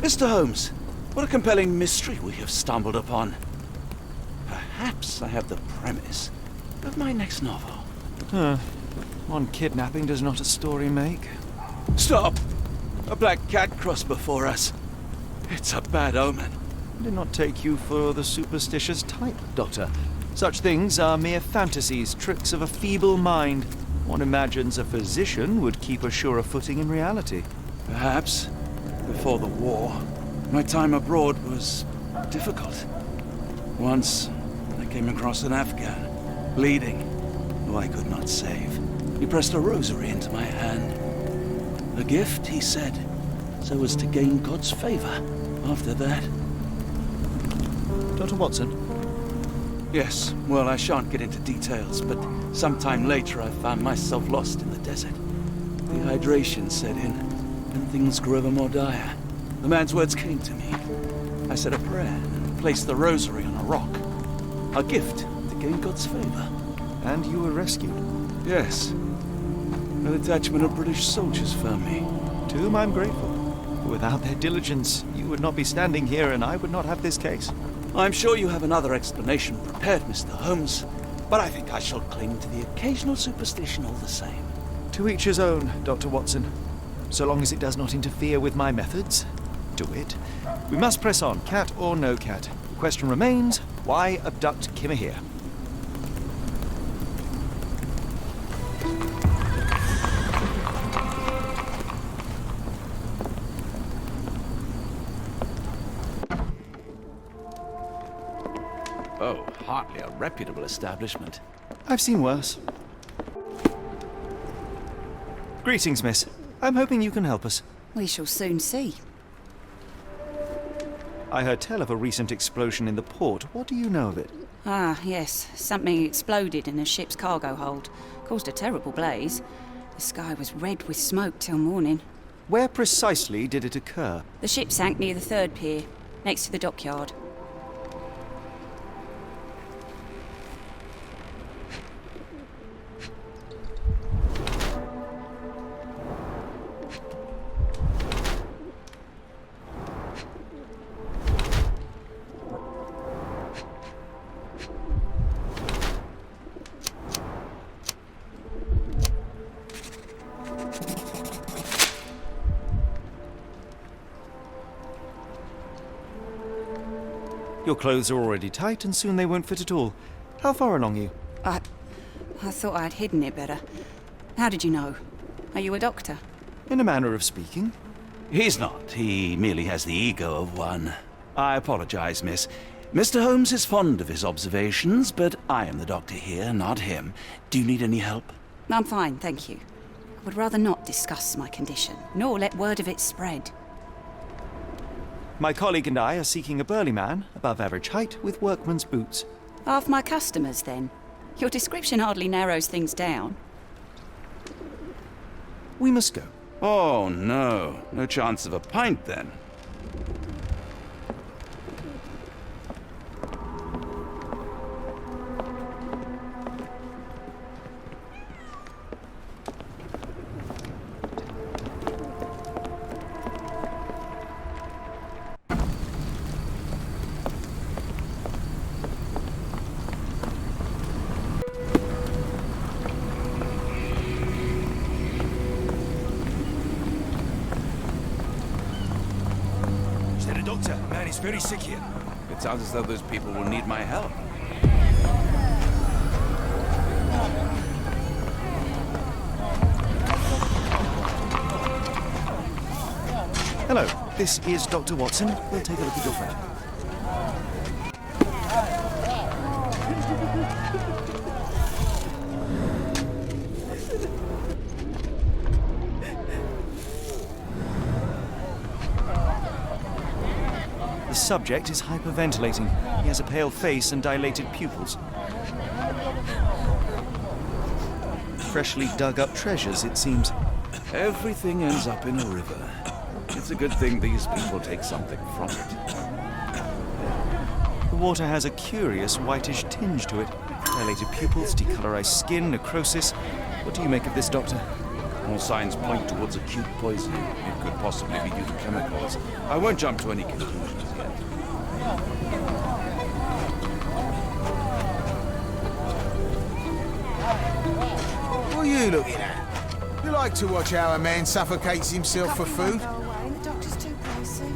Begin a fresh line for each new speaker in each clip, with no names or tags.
Mr. Holmes, what a compelling mystery we have stumbled upon. Perhaps I have the premise of my next novel.
One kidnapping does not a story make.
Stop! A black cat crossed before us. It's a bad omen.
I did not take you for the superstitious type, Doctor. Such things are mere fantasies, tricks of a feeble mind. One imagines a physician would keep a surer footing in reality.
Perhaps. Before the war, my time abroad was difficult. Once, I came across an Afghan, bleeding, who I could not save. He pressed a rosary into my hand. A gift, he said, so as to gain God's favor after that.
Dr. Watson?
Yes, well, I shan't get into details, but sometime later I found myself lost in the desert. Dehydration set in, and things grew ever more dire. The man's words came to me. I said a prayer and placed the rosary on a rock. A gift to gain God's favor.
And you were rescued?
Yes. A detachment of British soldiers found me.
To whom I'm grateful. Without their diligence, you would not be standing here and I would not have this case.
I'm sure you have another explanation prepared, Mr. Holmes, but I think I shall cling to the occasional superstition all the same.
To each his own, Dr. Watson. So long as it does not interfere with my methods, do it. We must press on, cat or no cat. The question remains, why abduct Kimmer here?
Oh, hardly a reputable establishment.
I've seen worse. Greetings, miss. I'm hoping you can help us.
We shall soon see.
I heard tell of a recent explosion in the port. What do you know of it?
Ah, yes. Something exploded in a ship's cargo hold. Caused a terrible blaze. The sky was red with smoke till morning.
Where precisely did it occur?
The ship sank near the third pier, next to the dockyard.
Your clothes are already tight and soon they won't fit at all. How far along are you?
I thought I'd hidden it better. How did you know? Are you a doctor?
In a manner of speaking.
He's not. He merely has the ego of one. I apologize, miss. Mr. Holmes is fond of his observations, but I am the doctor here, not him. Do you need any help?
I'm fine, thank you. I would rather not discuss my condition, nor let word of it spread.
My colleague and I are seeking a burly man, above average height, with workman's boots.
Half my customers, then. Your description hardly narrows things down.
We must go.
Oh, no. No chance of a pint, then.
Doctor, man is very sick here.
It sounds as though those people will need my help.
Hello, this is Dr. Watson. We'll take a look at your friend. The subject is hyperventilating. He has a pale face and dilated pupils. Freshly dug up treasures, it seems.
Everything ends up in a river. It's a good thing these people take something from it.
The water has a curious whitish tinge to it. Dilated pupils, decolorized skin, necrosis. What do you make of this, Doctor?
All signs point towards acute poisoning. It could possibly be due to chemicals. I won't jump to any conclusions yet.
What are you looking at? You like to watch how a man suffocates himself for food?
Go away. The doctor's too pricey.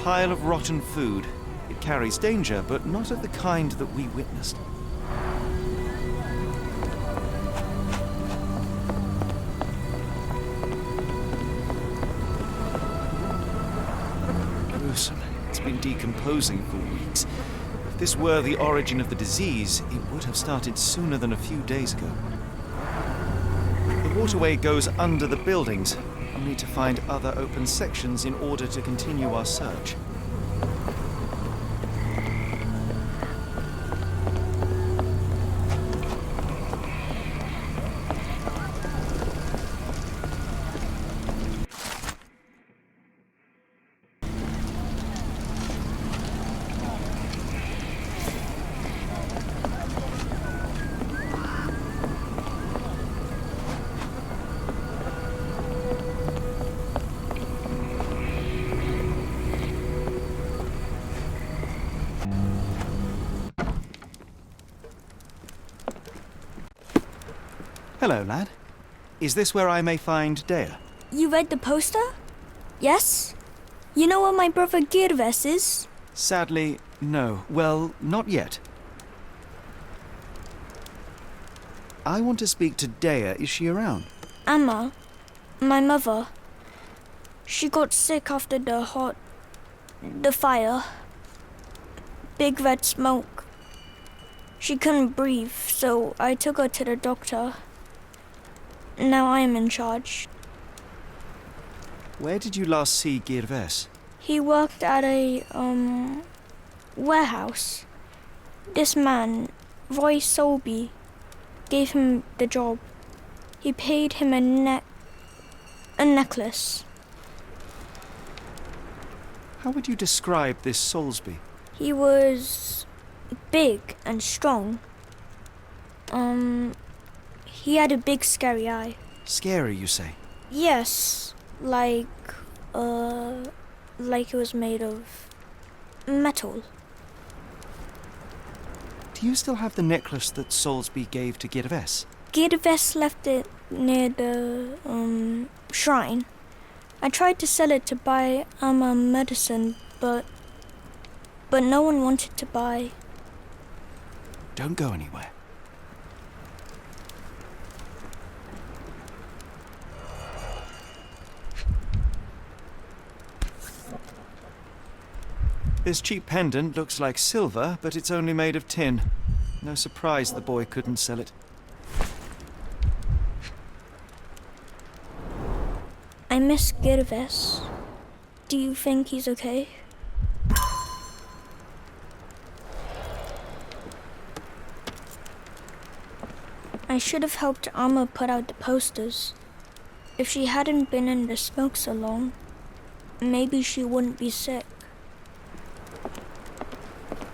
Pile of rotten food. It carries danger, but not of the kind that we witnessed. Gruesome. It's been decomposing for weeks. If this were the origin of the disease, it would have started sooner than a few days ago. The waterway goes under the buildings. We'll need to find other open sections in order to continue our search. Hello, lad. Is this where I may find Dea?
You read the poster? Yes? You know where my brother Girves is?
Sadly, no. Well, not yet. I want to speak to Dea. Is she around?
Amma, my mother. She got sick after the fire. Big red smoke. She couldn't breathe, so I took her to the doctor. Now I am in charge.
Where did you last see Girves?
He worked at a, warehouse. This man, Roy Solby, gave him the job. He paid him a necklace.
How would you describe this Soulsby?
He was big and strong. He had a big scary eye.
Scary, you say?
Yes, like it was made of metal.
Do you still have the necklace that Soulsby gave to Girves?
Girves left it near the shrine. I tried to sell it to buy Amma medicine, but no one wanted to buy.
Don't go anywhere. This cheap pendant looks like silver, but it's only made of tin. No surprise the boy couldn't sell it.
I miss Girves. Do you think he's okay? I should have helped Amma put out the posters. If she hadn't been in the smoke so long, maybe she wouldn't be sick.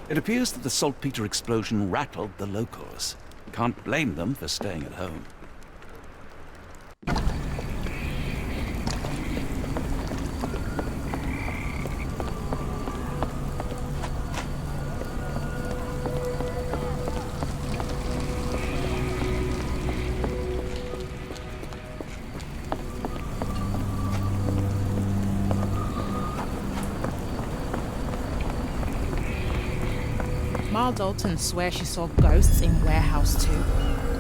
It appears that the saltpeter explosion rattled the locals. Can't blame them for staying at home.
Ma Dalton swears she saw ghosts in Warehouse 2.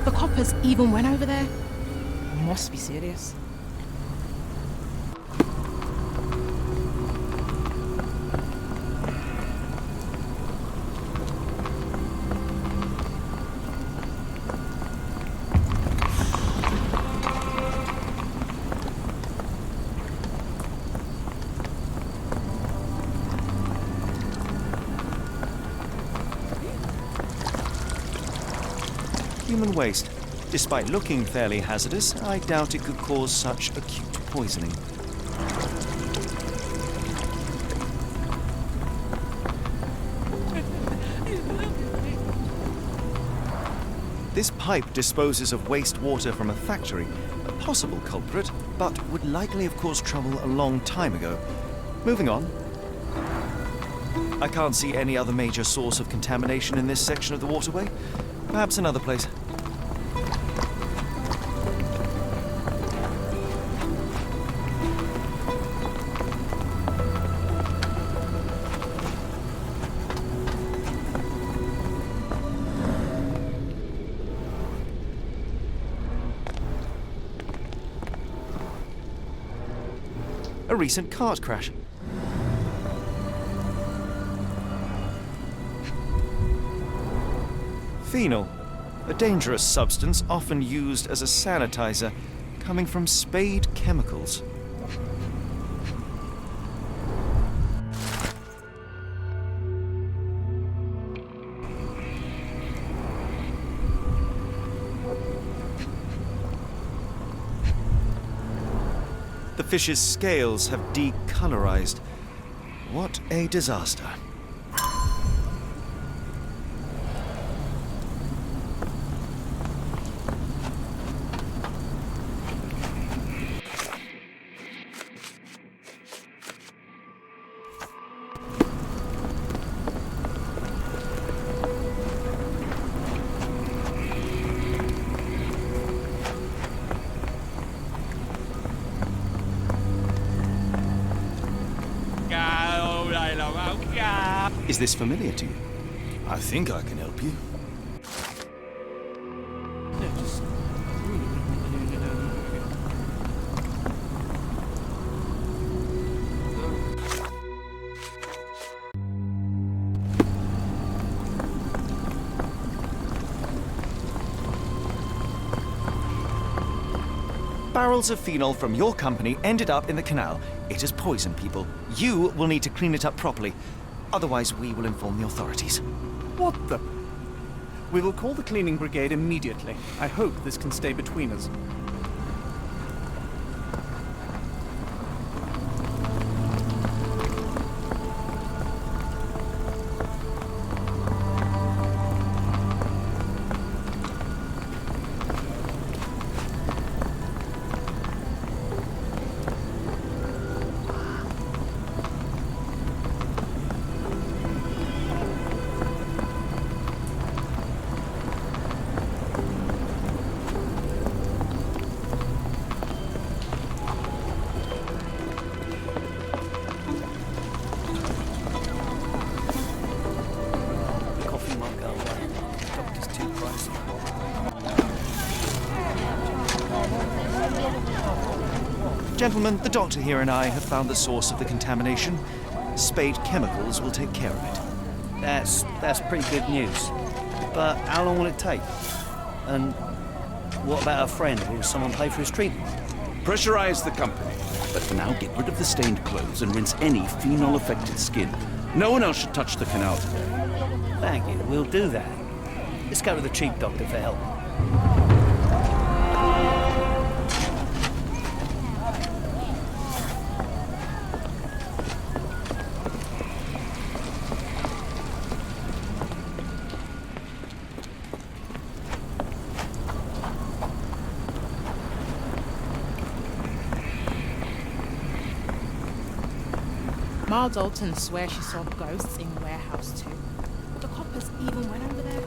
The coppers even went over there. Must be serious.
Human waste. Despite looking fairly hazardous, I doubt it could cause such acute poisoning. This pipe disposes of wastewater from a factory, a possible culprit, but would likely have caused trouble a long time ago. Moving on. I can't see any other major source of contamination in this section of the waterway. Perhaps another place. A recent cart crash. Phenol, a dangerous substance often used as a sanitizer, coming from Spade Chemicals. The fish's scales have decolorized. What a disaster. Is this familiar to you?
I think I can help you.
Barrels of phenol from your company ended up in the canal. It has poisoned people. You will need to clean it up properly. Otherwise, we will inform the authorities.
What the? We will call the cleaning brigade immediately. I hope this can stay between us.
Gentlemen, the doctor here and I have found the source of the contamination. Spade Chemicals will take care of it.
That's pretty good news. But how long will it take? And what about our friend? Will someone pay for his treatment?
Pressurize the company. But for now, get rid of the stained clothes and rinse any phenol-affected skin. No one else should touch the canal today.
Thank you. We'll do that. Let's go to the chief doctor for help.
Ma Dalton swears she saw ghosts in warehouse too. The coppers even went over there.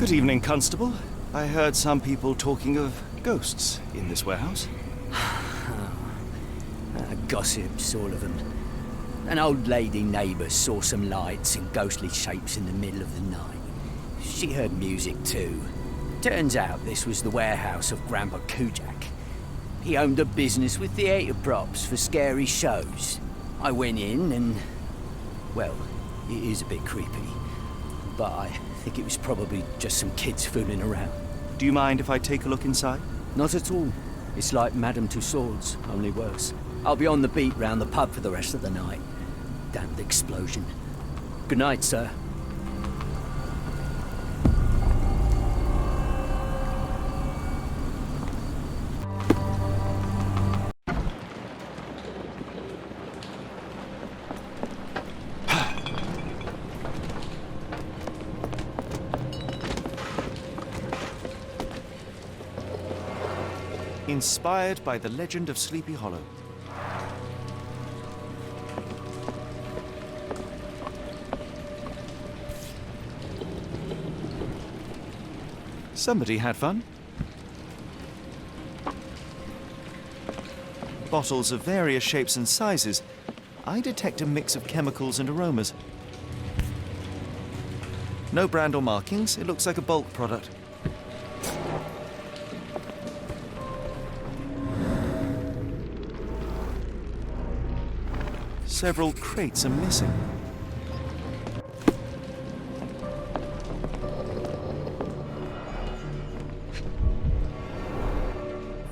Good evening, Constable. I heard some people talking of ghosts in this warehouse.
Gossip, sort of them. An old lady neighbour saw some lights and ghostly shapes in the middle of the night. She heard music too. Turns out this was the warehouse of Grandpa Kujak. He owned a business with theatre props for scary shows. I went in and... well, it is a bit creepy. But I think it was probably just some kids fooling around.
Do you mind if I take a look inside?
Not at all. It's like Madame Tussauds, only worse. I'll be on the beat round the pub for the rest of the night. Damned explosion. Good night, sir.
Inspired by the legend of Sleepy Hollow. Somebody had fun. Bottles of various shapes and sizes. I detect a mix of chemicals and aromas. No brand or markings. It looks like a bulk product. Several crates are missing.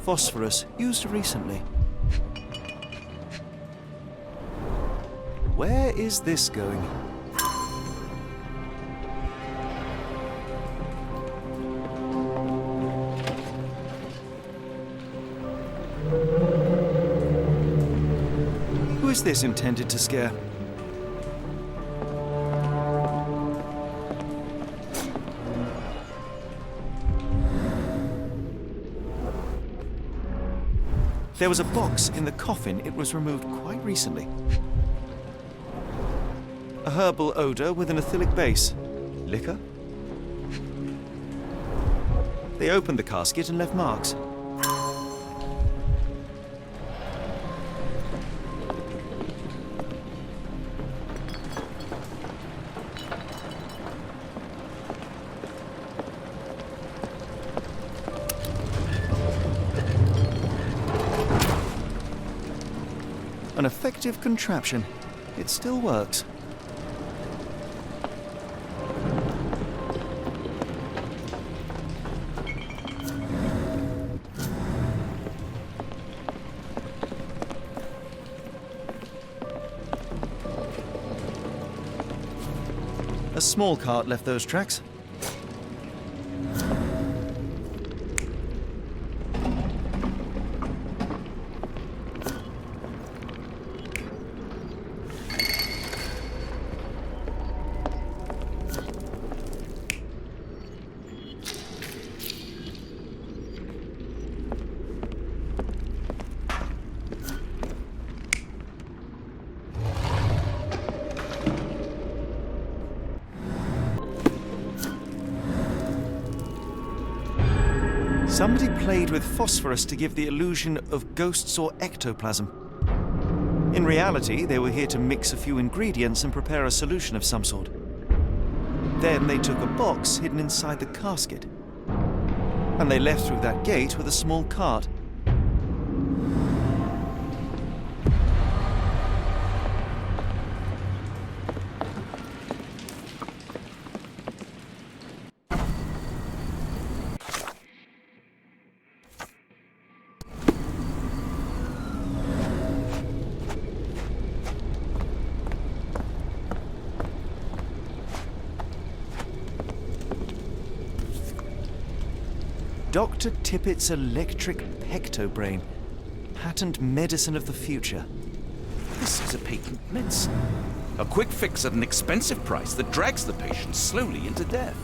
Phosphorus used recently. Where is this going? Who is this intended to scare? There was a box in the coffin. It was removed quite recently. A herbal odor with an ethylic base. Liquor? They opened the casket and left marks. An effective contraption. It still works. A small cart left those tracks. Somebody played with phosphorus to give the illusion of ghosts or ectoplasm. In reality, they were here to mix a few ingredients and prepare a solution of some sort. Then they took a box hidden inside the casket, and they left through that gate with a small cart. Dr. Tippett's electric pectobrain. Patent medicine of the future.
This is a patent medicine. A quick fix at an expensive price that drags the patient slowly into death.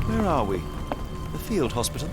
Where are we? The field hospital?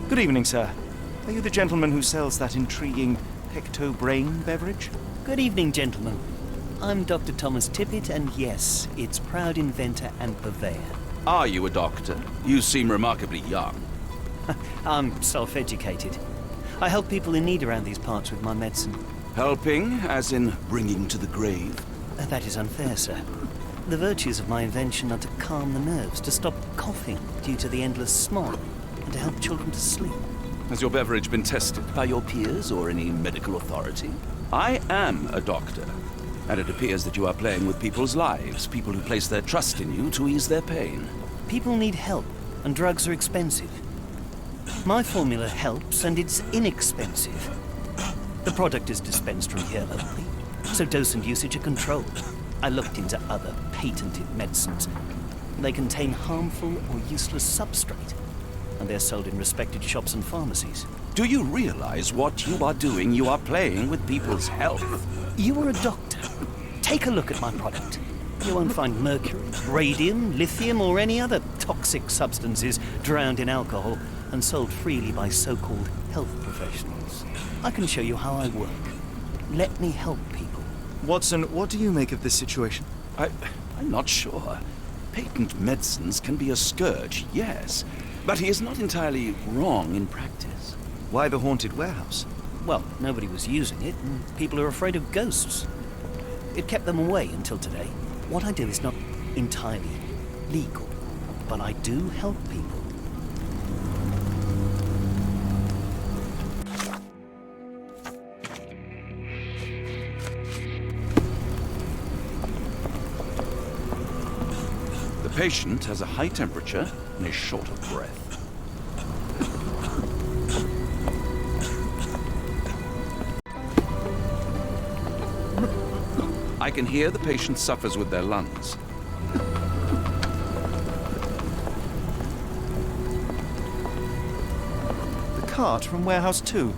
Good evening, sir. Are you the gentleman who sells that intriguing pectobrain beverage?
Good evening, gentlemen. I'm Dr. Thomas Tippett, and yes, its proud inventor and purveyor.
Are you a doctor? You seem remarkably young.
I'm self-educated. I help people in need around these parts with my medicine.
Helping, as in bringing to the grave?
That is unfair, sir. The virtues of my invention are to calm the nerves, to stop coughing due to the endless smog, and to help children to sleep.
Has your beverage been tested by your peers or any medical authority? I am a doctor, and it appears that you are playing with people's lives, people who place their trust in you to ease their pain.
People need help, and drugs are expensive. My formula helps, and it's inexpensive. The product is dispensed from here locally, so dose and usage are controlled. I looked into other patented medicines. They contain harmful or useless substrate, and they're sold in respected shops and pharmacies.
Do you realize what you are doing? You are playing with people's health.
You are a doctor. Take a look at my product. You won't find mercury, radium, lithium, or any other toxic substances drowned in alcohol and sold freely by so-called health professionals. I can show you how I work. Let me help people.
Watson, what do you make of this situation?
I'm not sure. Patent medicines can be a scourge, yes, but he is not entirely wrong in practice.
Why the haunted warehouse?
Well, nobody was using it, and people are afraid of ghosts. It kept them away until today. What I do is not entirely legal, but I do help people.
The patient has a high temperature and is short of breath. I can hear the patient suffers with their lungs.
The cart from Warehouse 2.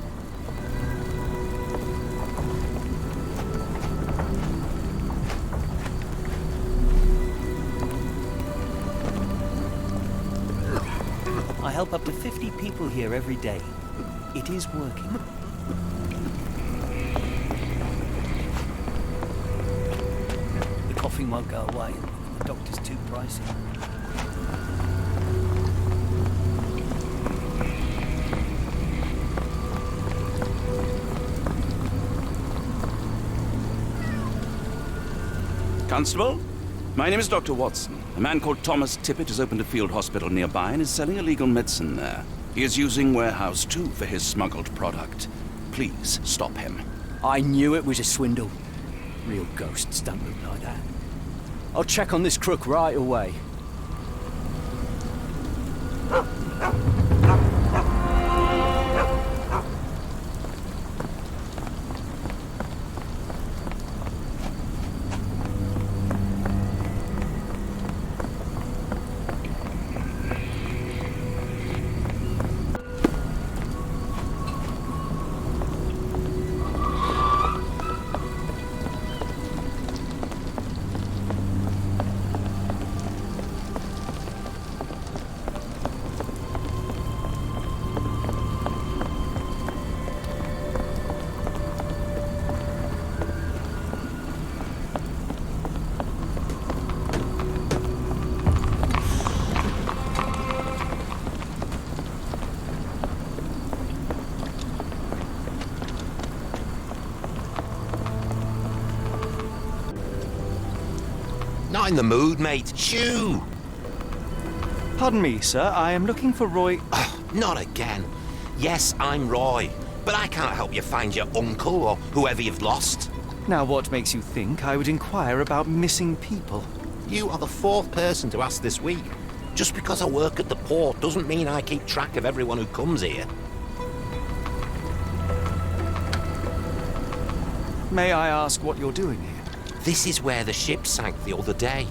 I help up to 50 people here every day. It is working. The coughing won't go away. The doctor's too pricey.
Constable, my name is Dr. Watson. A man called Thomas Tippett has opened a field hospital nearby and is selling illegal medicine there. He is using Warehouse 2 for his smuggled product. Please stop him.
I knew it was a swindle. Real ghosts don't look like that. I'll check on this crook right away.
Not in the mood, mate. Shoo!
Pardon me, sir. I am looking for Roy...
Oh, not again. Yes, I'm Roy, but I can't help you find your uncle or whoever you've lost.
Now, what makes you think I would inquire about missing people?
You are the fourth person to ask this week. Just because I work at the port doesn't mean I keep track of everyone who comes here.
May I ask what you're doing here?
This is where the ship sank the other day.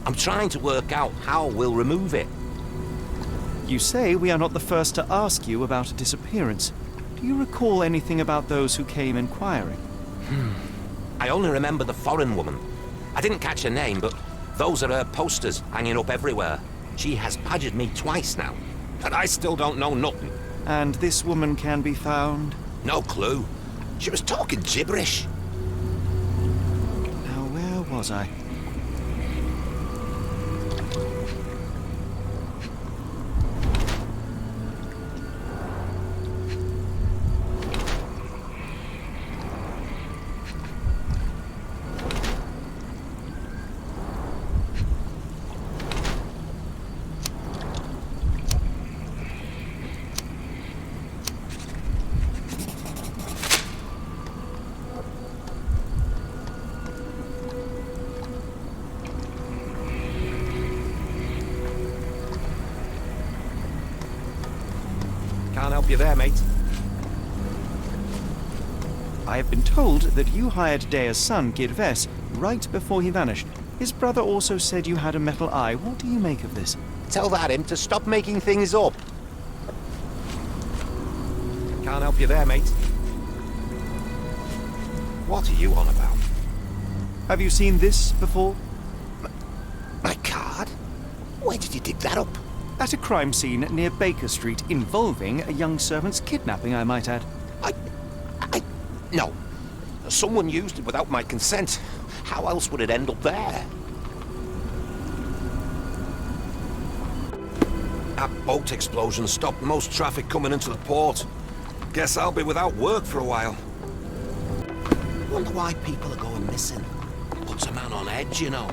I'm trying to work out how we'll remove it.
You say we are not the first to ask you about a disappearance. Do you recall anything about those who came inquiring?
I only remember the foreign woman. I didn't catch her name, but those are her posters hanging up everywhere. She has badgered me twice now, and I still don't know nothing.
And this woman can be found?
No clue. She was talking gibberish.
Now, where was I?
help you there, mate.
I have been told that you hired Dea's son, Girves, right before he vanished. His brother also said you had a metal eye. What do you make of this?
Tell that him to stop making things up. Can't help you there, mate. What are you on about?
Have you seen this before?
My card? Where did you dig that up?
At a crime scene near Baker Street involving a young servant's kidnapping, I might add.
No. Someone used it without my consent. How else would it end up there? That boat explosion stopped most traffic coming into the port. Guess I'll be without work for a while. Wonder why people are going missing. Puts a man on edge, you know.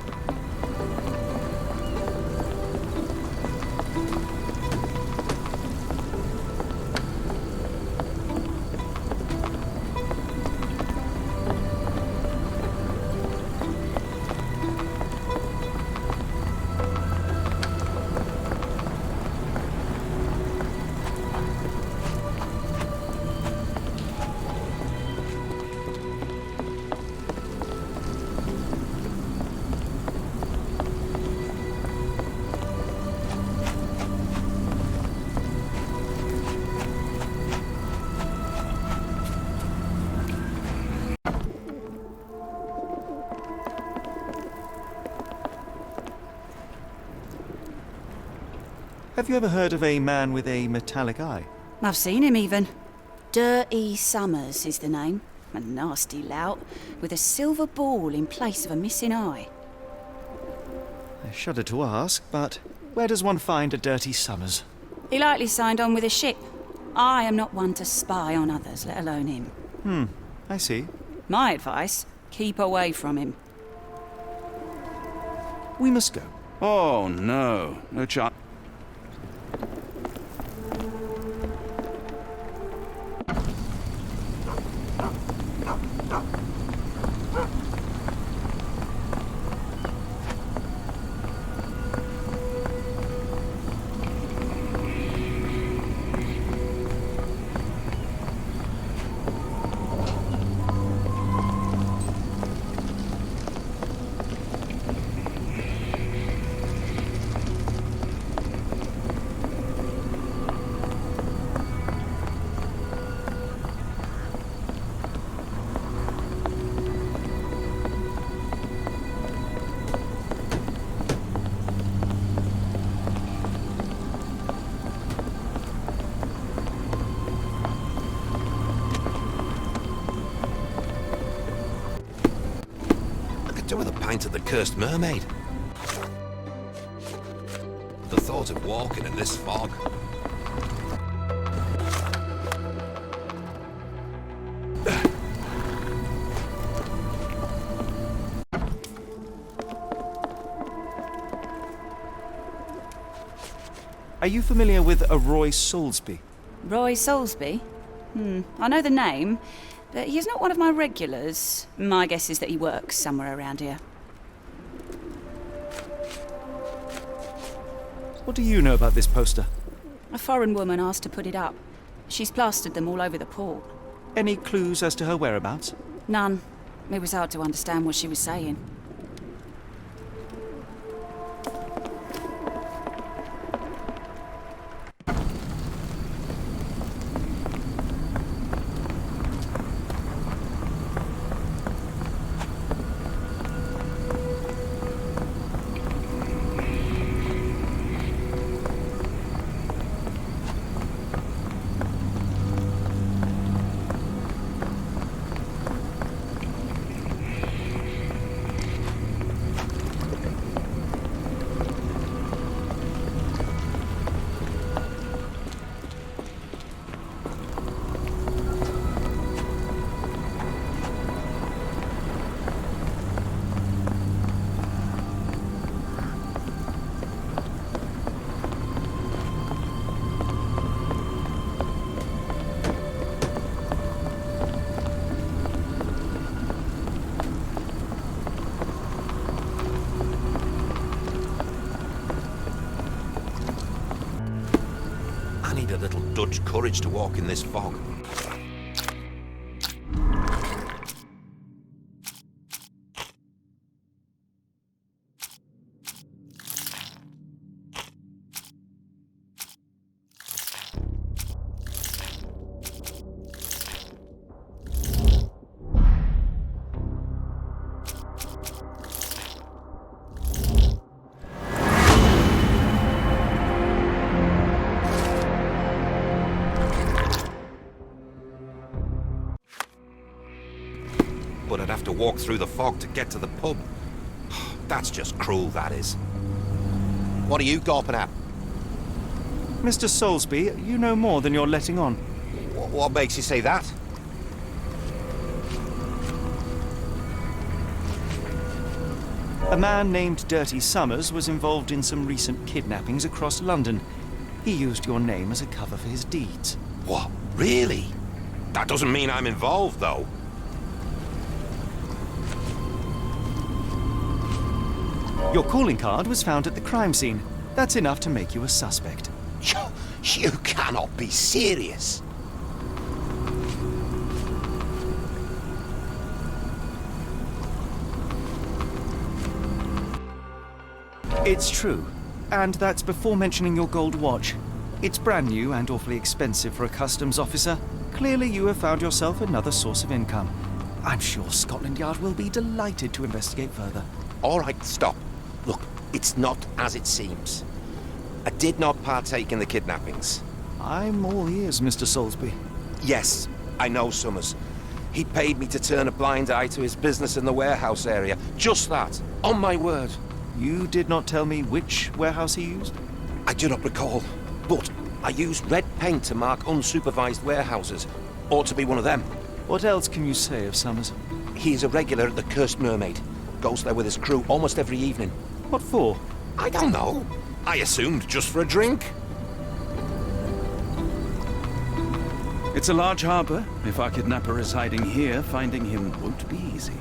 Have you ever heard of a man with a metallic eye?
I've seen him even. Dirty Summers is the name. A nasty lout with a silver ball in place of a missing eye.
I shudder to ask, but where does one find a Dirty Summers?
He likely signed on with a ship. I am not one to spy on others, let alone him.
I see.
My advice, keep away from him.
We must go.
Oh, no. No chance.
With a pint of the cursed mermaid. The thought of walking in this fog.
Are you familiar with a Roy Soulsby?
Roy Soulsby? I know the name, but he's not one of my regulars. My guess is that he works somewhere around here.
What do you know about this poster?
A foreign woman asked to put it up. She's plastered them all over the port.
Any clues as to her whereabouts?
None. It was hard to understand what she was saying.
need a little Dutch courage to walk in this fog. But I'd have to walk through the fog to get to the pub. That's just cruel, that is. What are you gawping at?
Mr. Soulsby, you know more than you're letting on.
What makes you say that?
A man named Dirty Summers was involved in some recent kidnappings across London. He used your name as a cover for his deeds.
What? Really? That doesn't mean I'm involved, though.
Your calling card was found at the crime scene. That's enough to make you a suspect.
You cannot be serious.
It's true. And that's before mentioning your gold watch. It's brand new and awfully expensive for a customs officer. Clearly you have found yourself another source of income. I'm sure Scotland Yard will be delighted to investigate further.
All right, stop. Look, it's not as it seems. I did not partake in the kidnappings.
I'm all ears, Mr. Soulsby.
Yes, I know Summers. He paid me to turn a blind eye to his business in the warehouse area. Just that, on my word.
You did not tell me which warehouse he used?
I do not recall, but I used red paint to mark unsupervised warehouses. Ought to be one of them.
What else can you say of Summers?
He's a regular at the Cursed Mermaid. Goes there with his crew almost every evening.
What for?
I don't know. I assumed just for a drink.
It's a large harbor. If our kidnapper is hiding here, finding him won't be easy.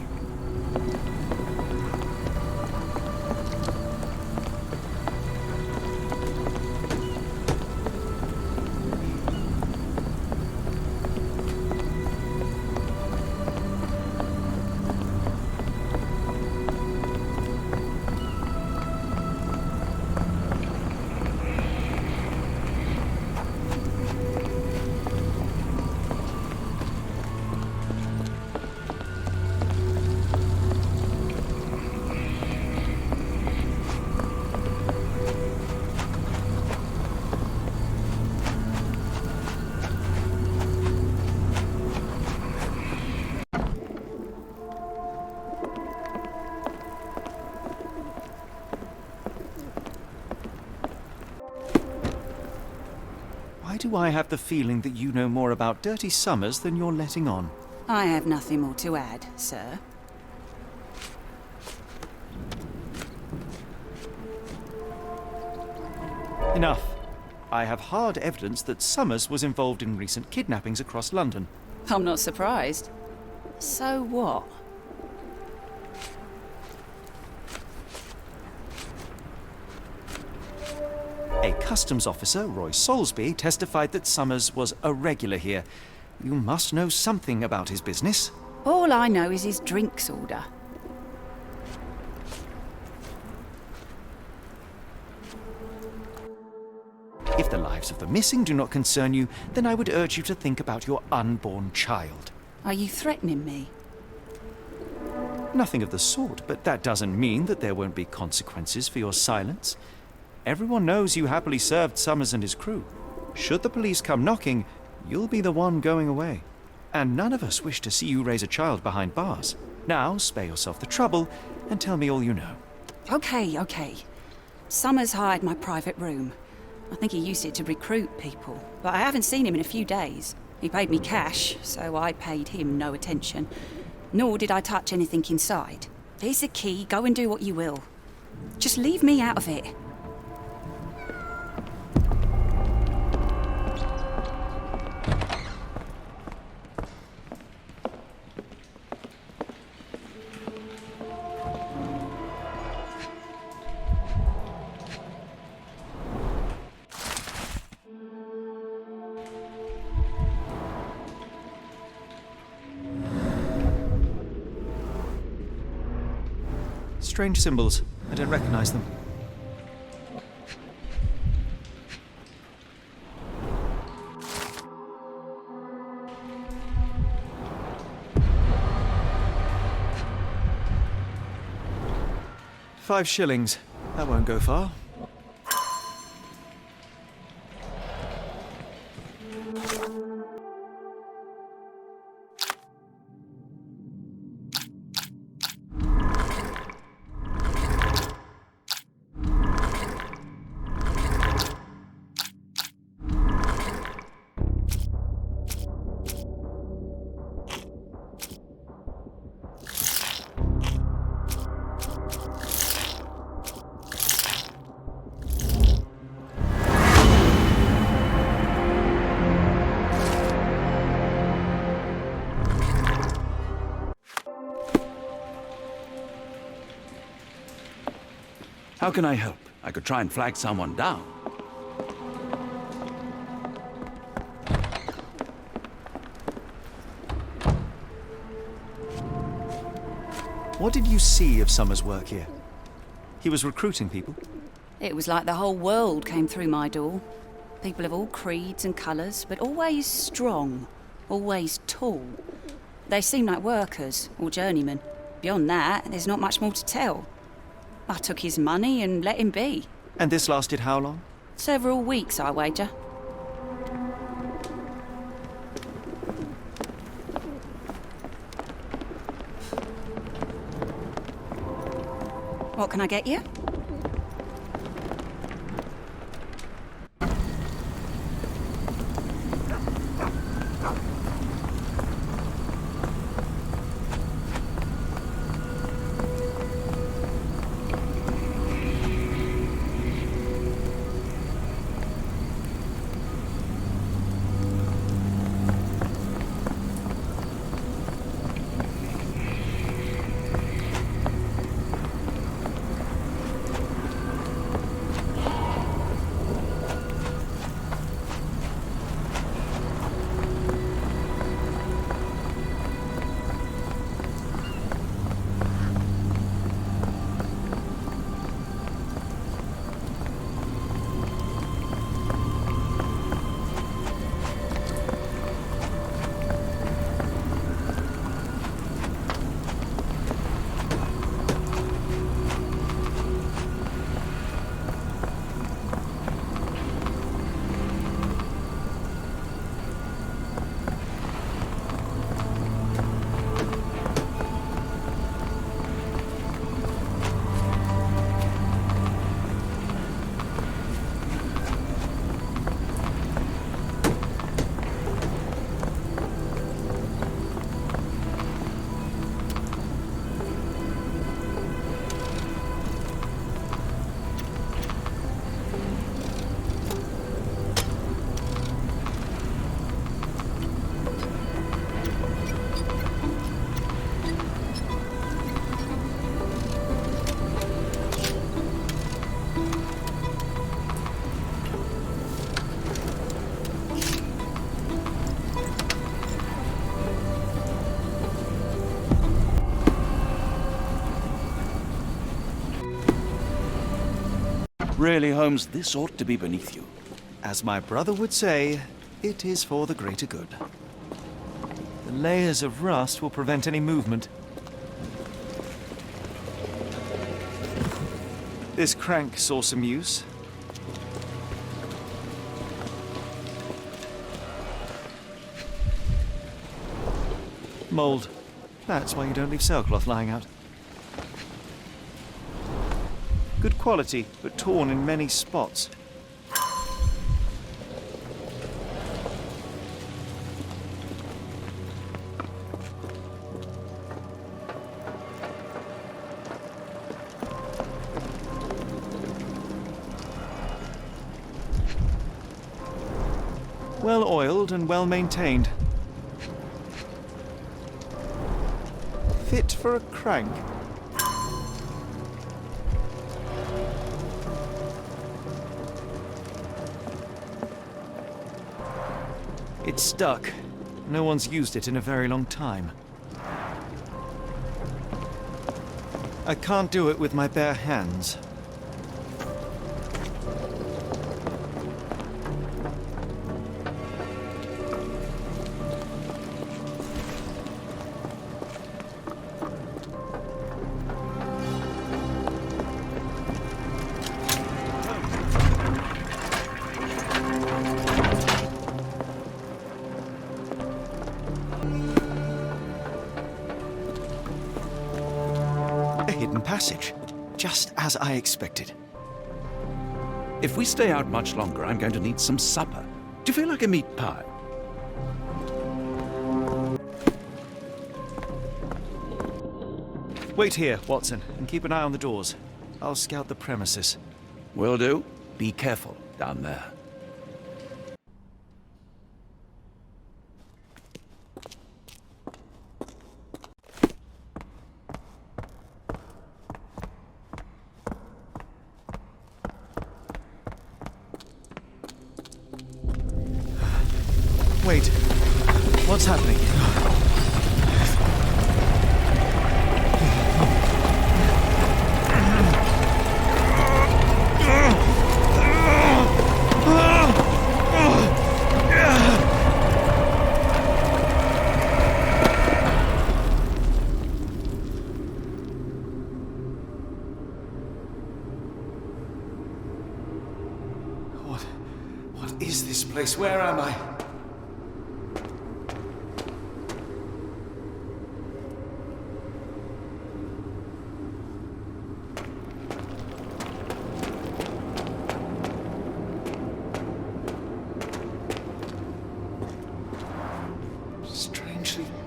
Why do I have the feeling that you know more about Dirty Summers than you're letting on?
I have nothing more to add, sir.
Enough. I have hard evidence that Summers was involved in recent kidnappings across London.
I'm not surprised. So what?
A customs officer, Roy Soulsby, testified that Summers was a regular here. You must know something about his business.
All I know is his drinks order.
If the lives of the missing do not concern you, then I would urge you to think about your unborn child.
Are you threatening me?
Nothing of the sort, but that doesn't mean that there won't be consequences for your silence. Everyone knows you happily served Summers and his crew. Should the police come knocking, you'll be the one going away. And none of us wish to see you raise a child behind bars. Now, spare yourself the trouble and tell me all you know.
Okay. Summers hired my private room. I think he used it to recruit people, but I haven't seen him in a few days. He paid me cash, so I paid him no attention. Nor did I touch anything inside. Here's the key, go and do what you will. Just leave me out of it.
Strange symbols. I don't recognize them. £5. That won't go far.
How can I help? I could try and flag someone down.
What did you see of Summer's work here? He was recruiting people?
It was like the whole world came through my door. People of all creeds and colours, but always strong, always tall. They seem like workers or journeymen. Beyond that, there's not much more to tell. I took his money and let him be.
And this lasted how long?
Several weeks, I wager. What can I get you?
Really, Holmes, this ought to be beneath you.
As my brother would say, it is for the greater good. The layers of rust will prevent any movement. This crank saw some use. Mold. That's why you don't leave sailcloth lying out. Good quality, but torn in many spots. Well oiled and well maintained. Fit for a crank. It's stuck. No one's used it in a very long time. I can't do it with my bare hands. Passage, just as I expected.
If we stay out much longer, I'm going to need some supper. Do you feel like a meat pie?
Wait here, Watson, and keep an eye on the doors. I'll scout the premises.
Will do. Be careful down there.
Wait, what's happening? What is this place? Where am I?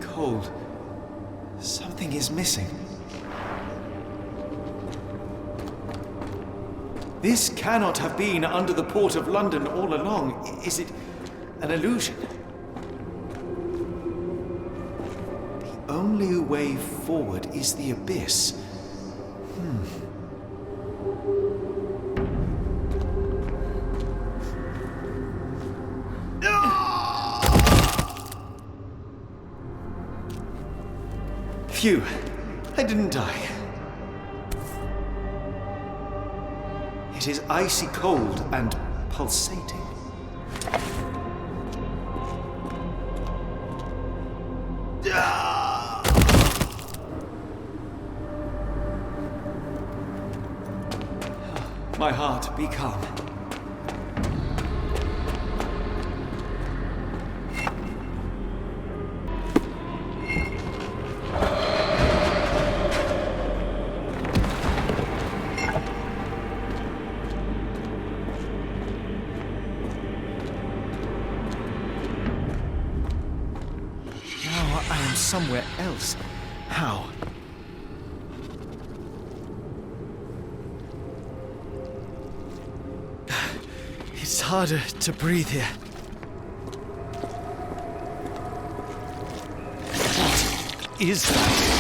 Cold. Something is missing. This cannot have been under the port of London all along. Is it an illusion? The only way forward is the abyss. Phew, I didn't die. It is icy cold and pulsating. My heart, be calm. Somewhere else. How? It's harder to breathe here. What is that?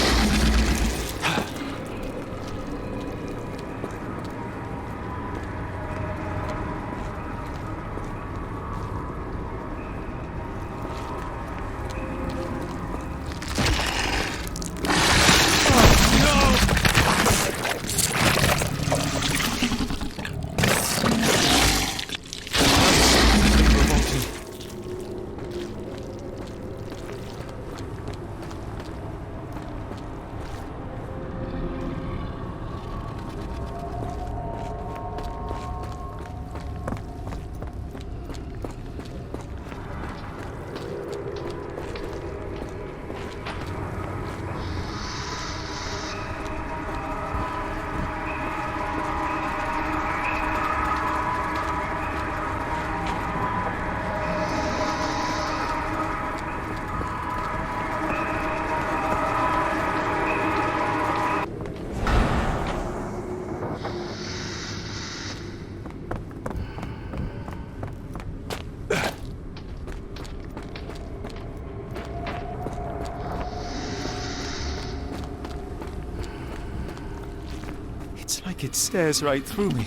It stares right through me.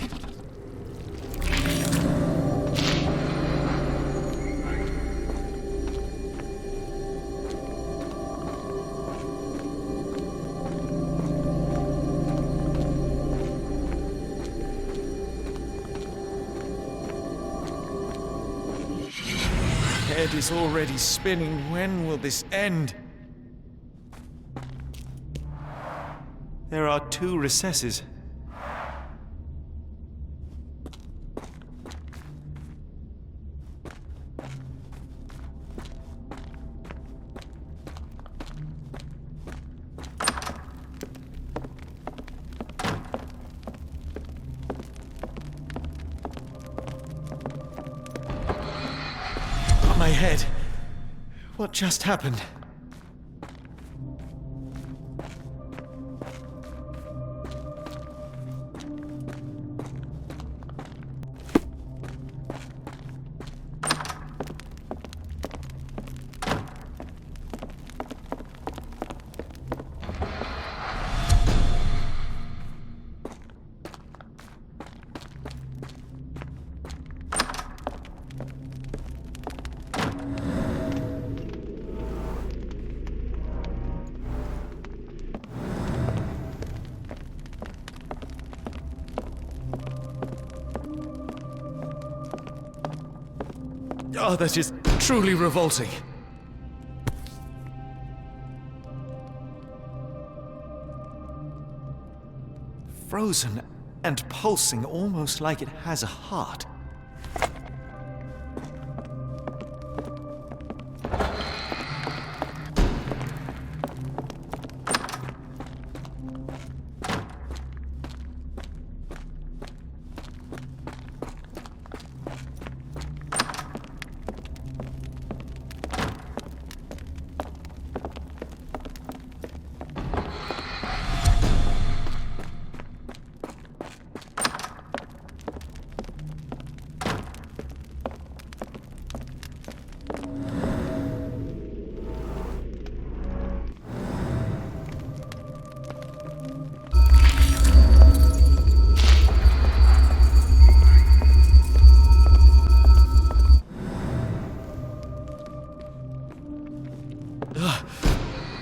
head is already spinning. When will this end? There are 2 recesses. My head. What just happened? Oh, that is truly revolting. Frozen and pulsing, almost like it has a heart.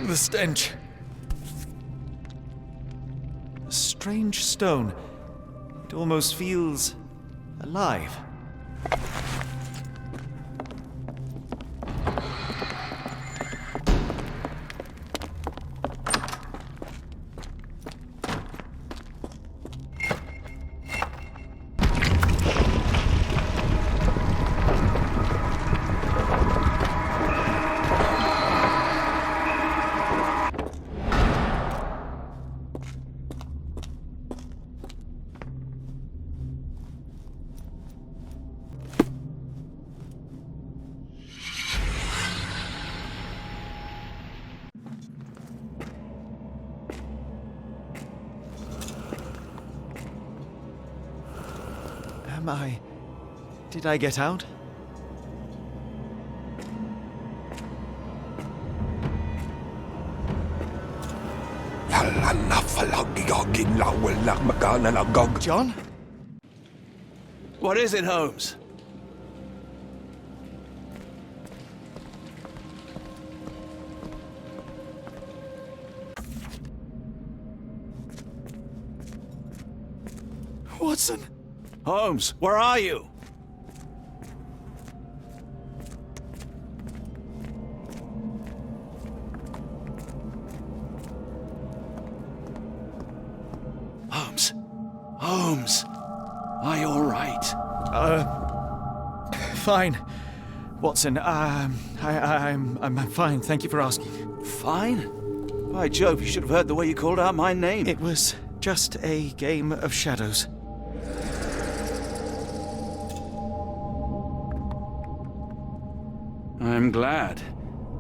The stench. A strange stone. It almost feels alive. Did I get out? John?
What is it, Holmes?
Watson?
Holmes, where are you? Holmes, are you all right?
Fine. Watson, I'm fine. Thank you for asking.
Fine? By Jove, you should have heard the way you called out my name.
It was just a game of shadows.
I'm glad.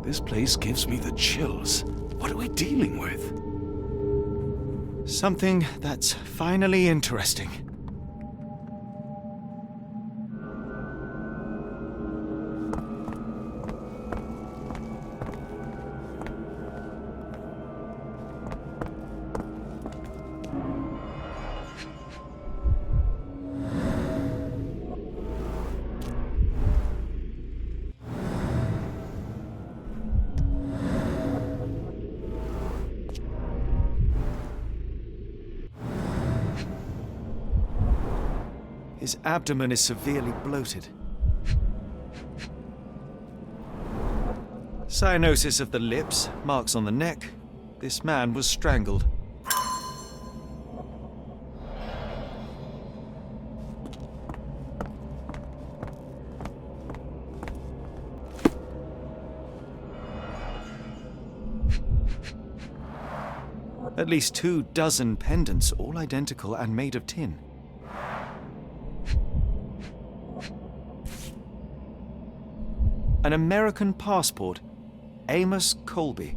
This place gives me the chills. What are we dealing with?
Something that's finally interesting. His abdomen is severely bloated. Cyanosis of the lips, marks on the neck. This man was strangled. At least 24 pendants, all identical and made of tin. An American passport. Amos Colby.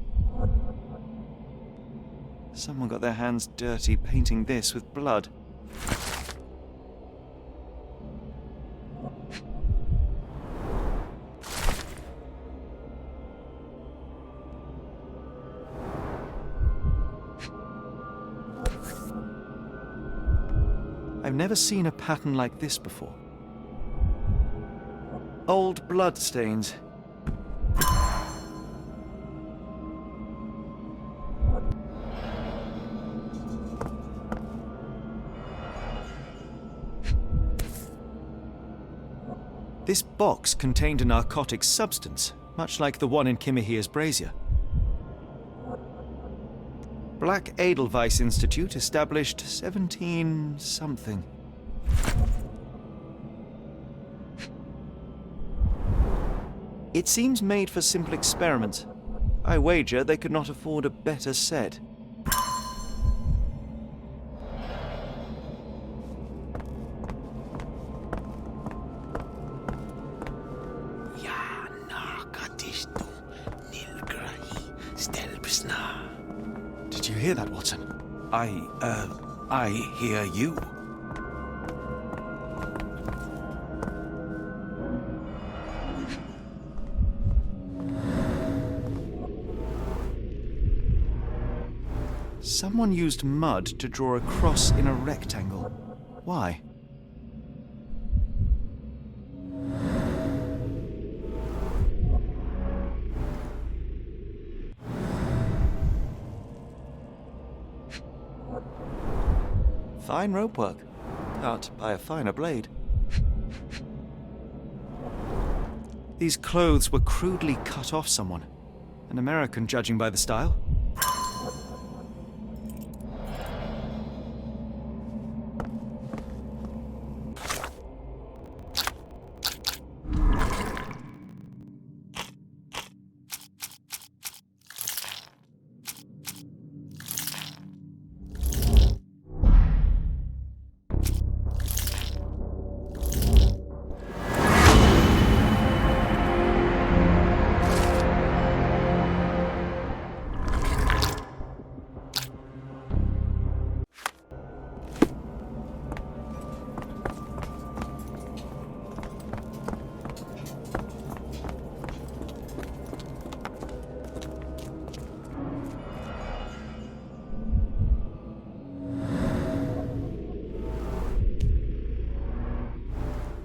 Someone got their hands dirty painting this with blood. I've never seen a pattern like this before. Old blood stains. This box contained a narcotic substance, much like the one in Kimihir's brazier. Black Edelweiss Institute, established 17-something. It seems made for simple experiments. I wager they could not afford a better set. Did you hear that, Watson?
I hear you.
Someone used mud to draw a cross in a rectangle. Why? Fine rope work, cut by a finer blade. These clothes were crudely cut off someone. An American, judging by the style.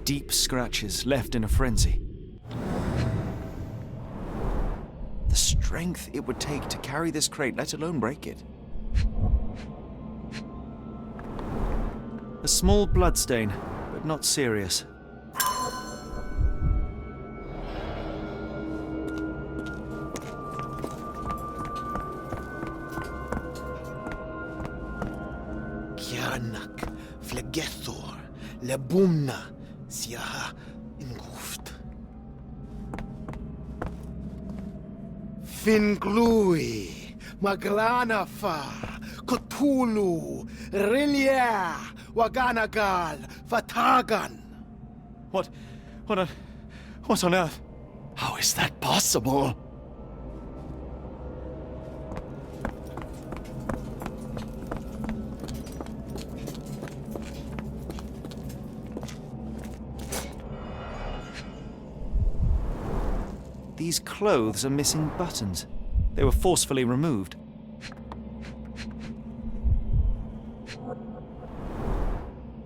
Deep scratches left in a frenzy. The strength it would take to carry this crate, let alone break it. A small bloodstain, but not serious.
Kianak, Flegethor, Lebumna, Siaha, Inguft. Finglui, Maglanafa, Cthulhu, Rilia, Waganagal, Vatagan.
What on earth?
How is that possible?
These clothes are missing buttons. They were forcefully removed.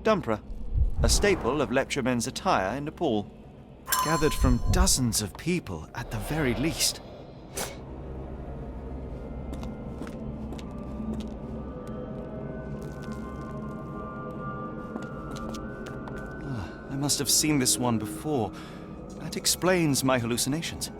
Dumpra, a staple of lepcha attire in Nepal, gathered from dozens of people at the very least. I must have seen this one before. That explains my hallucinations.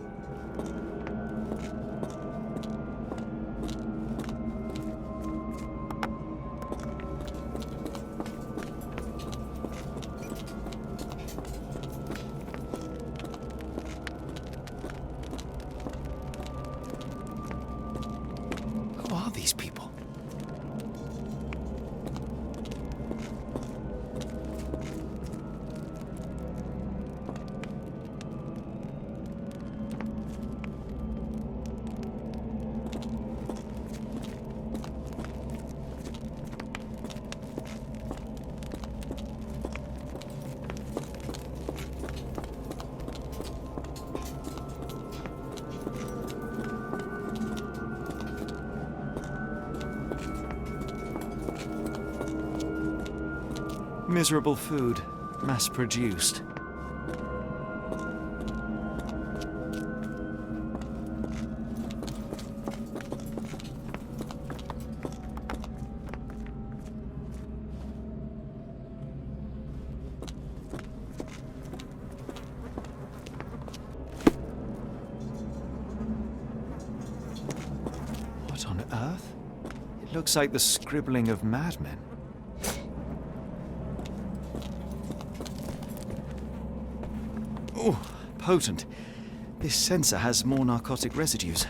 Miserable food, mass-produced. What on earth? It looks like the scribbling of madmen. Oh, potent. This sensor has more narcotic residues.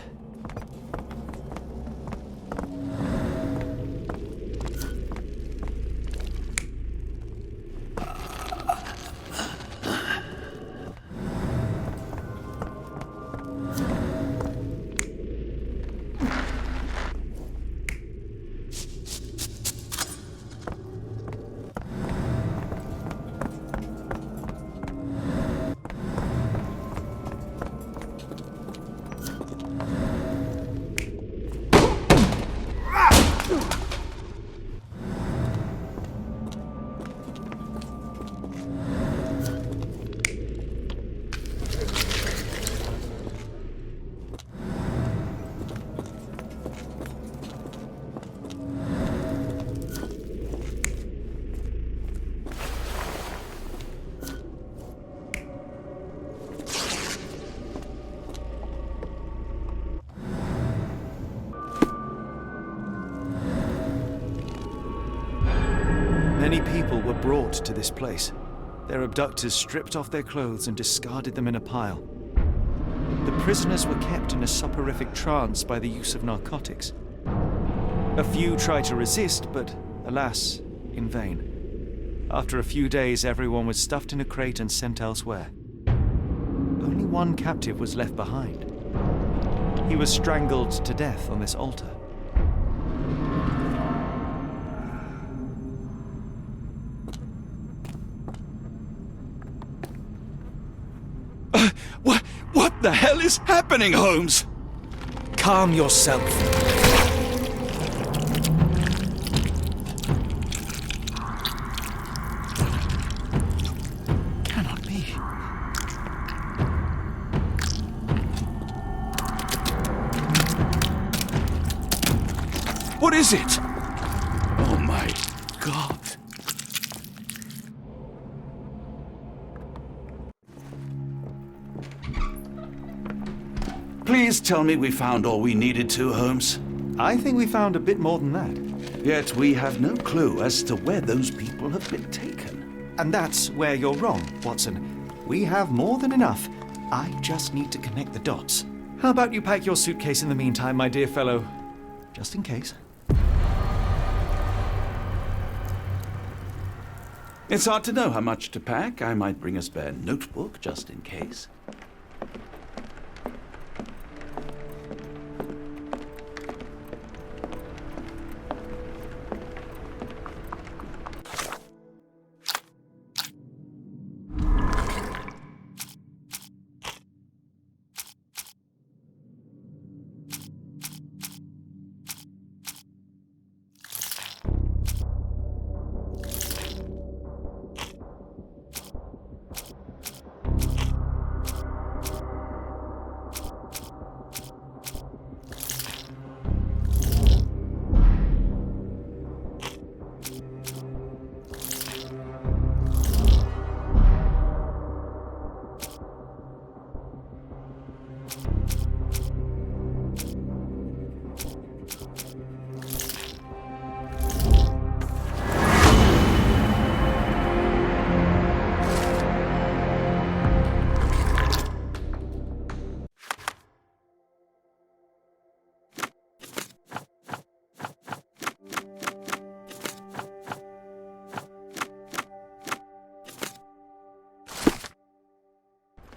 Many people were brought to this place. Their abductors stripped off their clothes and discarded them in a pile. The prisoners were kept in a soporific trance by the use of narcotics. A few tried to resist, but alas, in vain. After a few days, everyone was stuffed in a crate and sent elsewhere. Only one captive was left behind. He was strangled to death on this altar.
What the hell is happening, Holmes?
Calm yourself.
Cannot be. What is it? Oh my God. Please tell me we found all we needed to, Holmes.
I think we found a bit more than that.
Yet we have no clue as to where those people have been taken.
And that's where you're wrong, Watson. We have more than enough. I just need to connect the dots. How about you pack your suitcase in the meantime, my dear fellow? Just in case.
It's hard to know how much to pack. I might bring a spare notebook just in case.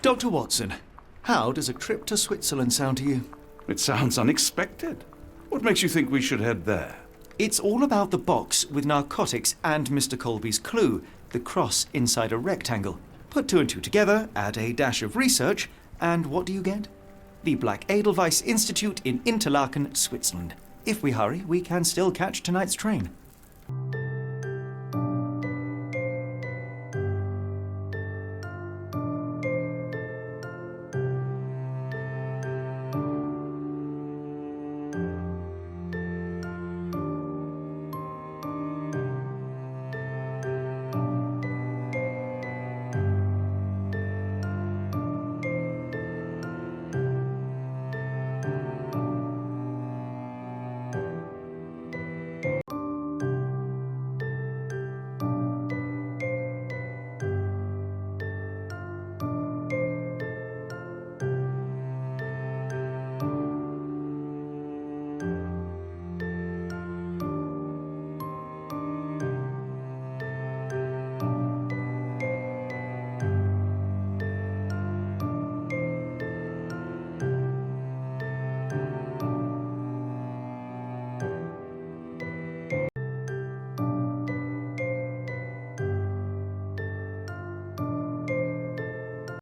Dr. Watson, how does a trip to Switzerland sound to you?
It sounds unexpected. What makes you think we should head there?
It's all about the box with narcotics and Mr. Colby's clue, the cross inside a rectangle. Put two and two together, add a dash of research, and what do you get? The Black Edelweiss Institute in Interlaken, Switzerland. If we hurry, we can still catch tonight's train.